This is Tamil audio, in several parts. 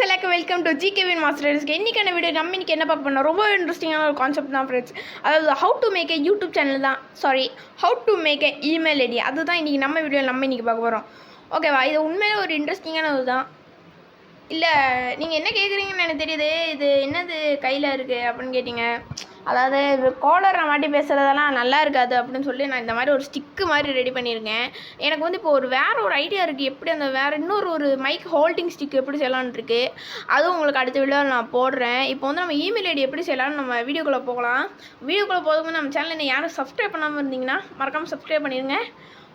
எல்லாருக்கும் வெல்கம் டு ஜிகேவின் மாஸ்டர்ஸ். இன்றைக்கான வீடியோ நம்ம இன்றைக்கி என்ன பார்க்க பண்ணோம், ரொம்ப இன்ட்ரெஸ்டிங்கான ஒரு கான்செப்ட் தான் ஃப்ரெண்ட்ஸ். அதாவது how to make a YouTube channel தான், how to make a email ID, அதுதான் இன்றைக்கி நம்ம வீடியோவில் நம்ம இன்றைக்கி பார்க்க போகிறோம். ஓகேவா? இது உண்மையிலே ஒரு இன்ட்ரெஸ்டிங்கான இதுதான். இல்லை நீங்கள் என்ன கேட்குறீங்கன்னு எனக்கு தெரியுது, இது என்னது கையில் இருக்குது அப்படின்னு கேட்டிங்க. அதாவது காலரை மாட்டி பேசுகிறதெல்லாம் நல்லா இருக்காது அப்படின்னு சொல்லி நான் இந்த மாதிரி ஒரு ஸ்டிக்கு மாதிரி ரெடி பண்ணியிருக்கேன். எனக்கு வந்து இப்போ வேறு ஒரு ஐடியா இருக்குது, எப்படி அந்த வேறு இன்னொரு மைக் ஹோல்டிங் ஸ்டிக் எப்படி செய்யலான்னு இருக்குது. அதுவும் உங்களுக்கு அடுத்த வீடியோவில் நான் போடுறேன். இப்போ வந்து நம்ம இமெயில் ஐடி எப்படி செய்யலாம்னு நம்ம வீடியோக்குள்ளே போகலாம். வீடியோக்குள்ளே போதும் நம்ம சேனலில் யாரும் சப்ஸ்கிரைப் பண்ணாமல் இருந்தீங்கன்னா மறக்காமல் சப்ஸ்கிரைப் பண்ணிடுங்க.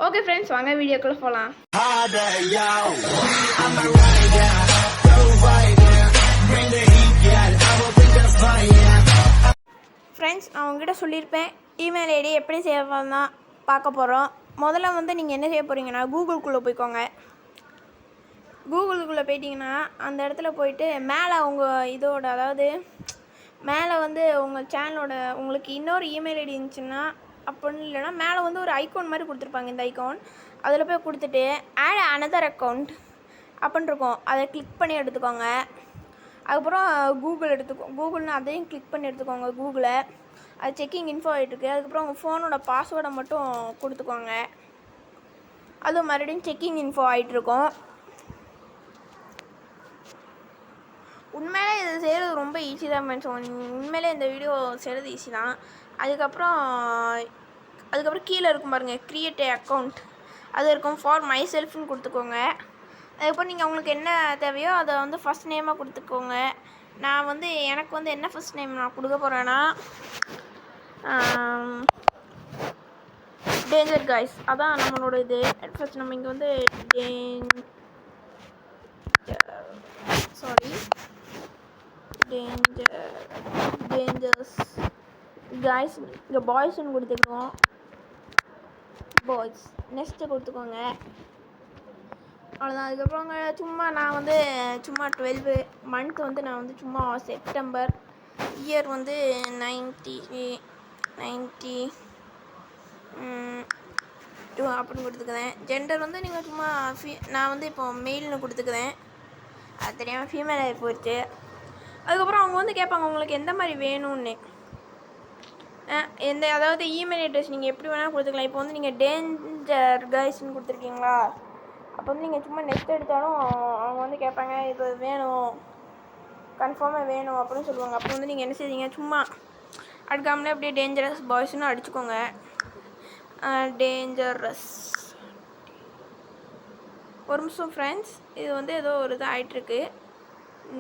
ஓகே ஃப்ரெண்ட்ஸ், வாங்க வீடியோக்குள்ளே போகலாம். ஃப்ரெண்ட்ஸ், நான் உங்ககிட்ட சொல்லியிருப்பேன் இமெயில் ஐடி எப்படி செய்யலாம் தான் பார்க்க போகிறோம். முதல்ல வந்து நீங்கள் என்ன செய்ய போகிறீங்கன்னா, கூகுளுக்குள்ளே போய்க்கோங்க. கூகுளுக்குள்ளே போயிட்டிங்கன்னா அந்த இடத்துல போயிட்டு மேலே உங்கள் இதோட, அதாவது மேலே வந்து உங்கள் சேனலோட உங்களுக்கு இன்னொரு இமெயில் ஐடி இருந்துச்சுன்னா அப்படின்னு, இல்லைனா மேலே வந்து ஒரு ஐக்கோன் மாதிரி கொடுத்துருப்பாங்க. இந்த ஐக்கோன் அதில் போய் கொடுத்துட்டு ஆட் அனதர் அக்கௌண்ட் அப்படின்னு இருக்கும், அதை கிளிக் பண்ணி எடுத்துக்கோங்க. அதுக்கப்புறம் கூகுள்னு அதையும் கிளிக் பண்ணி எடுத்துக்கோங்க. கூகுளை அது செக்கிங் இன்ஃபோ ஆகிட்டுருக்கு. அதுக்கப்புறம் உங்கள் ஃபோனோட பாஸ்வேர்டை மட்டும் கொடுத்துக்கோங்க. அது மறுபடியும் செக்கிங் இன்ஃபோ ஆகிட்டுருக்கும். உண்மையிலே இது செய்கிறது ரொம்ப ஈஸி தான் ஃப்ரெண்ட்ஸ். உண்மையிலே இந்த வீடியோ செய்கிறது ஈஸி தான். அதுக்கப்புறம் கீழே இருக்கும் பாருங்கள், கிரியேட் அக்கௌண்ட், அது இருக்கும். ஃபார் மை செல்ஃப்னு கொடுத்துக்கோங்க. அதுக்கப்புறம் நீங்கள் உங்களுக்கு என்ன தேவையோ அதை வந்து ஃபஸ்ட் நேமாக கொடுத்துக்கோங்க. நான் வந்து எனக்கு வந்து என்ன ஃபஸ்ட் நேம் நான் கொடுக்க போகிறேன்னா, டேஞ்சர் காய்ஸ், அதான் நம்மளோட இது. ஃபஸ்ட் நம்ம இங்கே வந்து டேஞ்சர்ஸ் காய்ஸ், இங்கே பாய்ஸ்ன்னு கொடுத்துக்குவோம். பாய்ஸ் நெக்ஸ்ட்டு கொடுத்துக்கோங்க. அவ்வளோதான். அதுக்கப்புறம் சும்மா நான் வந்து சும்மா 12 மந்த் வந்து நான் வந்து சும்மா செப்டம்பர், இயர் வந்து 1992 அப்படின்னு கொடுத்துக்குறேன். ஜெண்டர் வந்து நீங்கள் சும்மா நான் வந்து இப்போ மெயில்னு கொடுத்துக்குறேன். அது தெரியாமல் ஃபீமேல் ஆகி போயிடுச்சு. அதுக்கப்புறம் அவங்க வந்து கேட்பாங்க உங்களுக்கு எந்த மாதிரி வேணும்னு, அதாவது இமெயில் அட்ரஸ் நீங்கள் எப்படி வேணாலும் கொடுத்துக்கலாம். இப்போ வந்து நீங்கள் டேஞ்சர் கைஸ்ன்னு கொடுத்துருக்கீங்களா, அப்போ வந்து நீங்கள் சும்மா நெக்ஸ்ட் எடுத்தாலும் அவங்க வந்து கேட்பாங்க இது வேணும், கன்ஃபார்மாக வேணும் அப்படின்னு சொல்லுவாங்க. அப்போ வந்து நீங்கள் என்ன செய்வீங்க, சும்மா அடுக்காமலே அப்படியே டேஞ்சரஸ் பாய்ஸ்ன்னு அடிச்சுக்கோங்க. டேஞ்சரஸ். ஒரு நிமிஷம் ஃப்ரெண்ட்ஸ், இது வந்து ஏதோ ஒரு இது ஆகிட்டுருக்கு.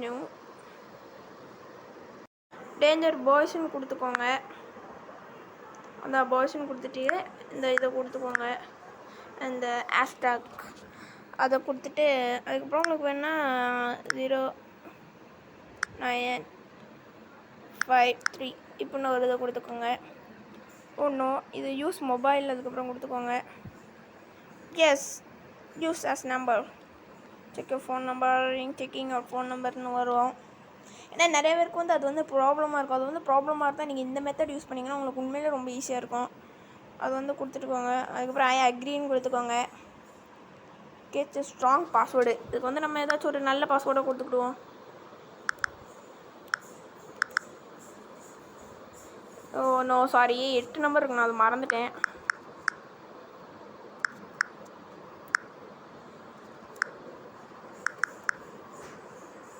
நியூ டேஞ்சர் பாய்ஸ்ன்னு கொடுத்துக்கோங்க. அந்த பாய்ஸ்ன்னு கொடுத்துட்டு இந்த இதை கொடுத்துக்கோங்க, இந்த ஹேஷ்டாக் அதை கொடுத்துட்டு, அதுக்கப்புறம் உங்களுக்கு வேணால் 0953 இப்படின்னு ஒரு இதை கொடுத்துக்கோங்க. ஒன்றும் இது யூஸ் மொபைல், அதுக்கப்புறம் கொடுத்துக்கோங்க. Yes, use as number, check your phone number, checking your phone நம்பர்னு வரும். ஏன்னா நிறைய பேருக்கு வந்து அது வந்து ப்ராப்ளமாக இருக்கும். அது வந்து ப்ராப்ளமாக இருந்தால் நீங்கள் இந்த மெத்தட் யூஸ் பண்ணிங்கன்னா உங்களுக்கு உண்மையிலே ரொம்ப ஈஸியாக இருக்கும். அது வந்து கொடுத்துட்டுக்கோங்க. அதுக்கப்புறம் ஐ அக்ரின்னு கொடுத்துக்கோங்க. கேட்ச் ஸ்ட்ராங் பாஸ்வேர்டு, இதுக்கு வந்து நம்ம ஏதாச்சும் ஒரு நல்ல பாஸ்வேர்டை கொடுத்துக்கிடுவோம். ஓ நோ சாரி, 8 நம்பர் இருக்கு, நான் அது மறந்துட்டேன்.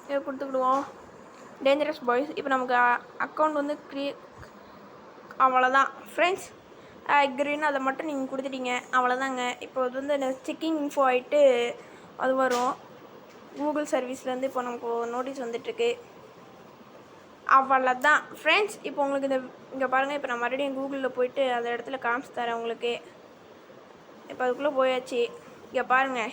இதை கொடுத்துக்கிடுவோம். Dangerous boys. இப்போ நமக்கு அக்கௌண்ட் வந்து அவ்வளோதான் ஃப்ரெண்ட்ஸ். அக்ரின்னு அதை மட்டும் நீங்கள் கொடுத்துட்டீங்க, அவ்வளோதாங்க. இப்போ அது வந்து இந்த செக்கிங் இன்ஃபோ ஆகிட்டு அது வரும். கூகுள் சர்வீஸ்லேருந்து இப்போ நமக்கு நோட்டீஸ் வந்துட்டுருக்கு. அவ்வளோதான் ஃப்ரெண்ட்ஸ். இப்போ உங்களுக்கு இங்கே பாருங்கள், இப்போ நான் மறுபடியும் கூகுளில் போயிட்டு அந்த இடத்துல காமிச்சு தரேன் உங்களுக்கு. இப்போ அதுக்குள்ளே போயாச்சு. இங்கே பாருங்கள்,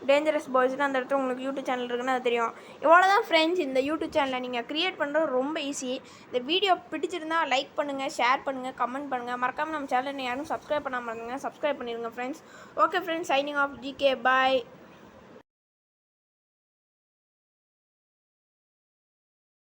டேஞ்சரஸ் பாய்ஸ்னு அந்த இடத்துல உங்களுக்கு யூடியூப் சேனல் இருக்குன்னு அது தெரியும். இவ்வளோதான் ஃப்ரெண்ட்ஸ். இந்த யூடியூப் சேனலை நீங்கள் க்ரியேட் பண்ணுறது ரொம்ப ஈஸி. இந்த வீடியோ பிடிச்சிருந்தால் லைக் பண்ணுங்கள், ஷேர் பண்ணுங்கள், கமெண்ட் பண்ணுங்கள். மறக்காமல் நம்ம சேனலை யாரும் சப்ஸ்கிரைப் பண்ணாமல் இருந்தீங்கன்னா சப்ஸ்கிரைப் பண்ணிடுங்க friends. Okay friends, signing off GK, பாய்.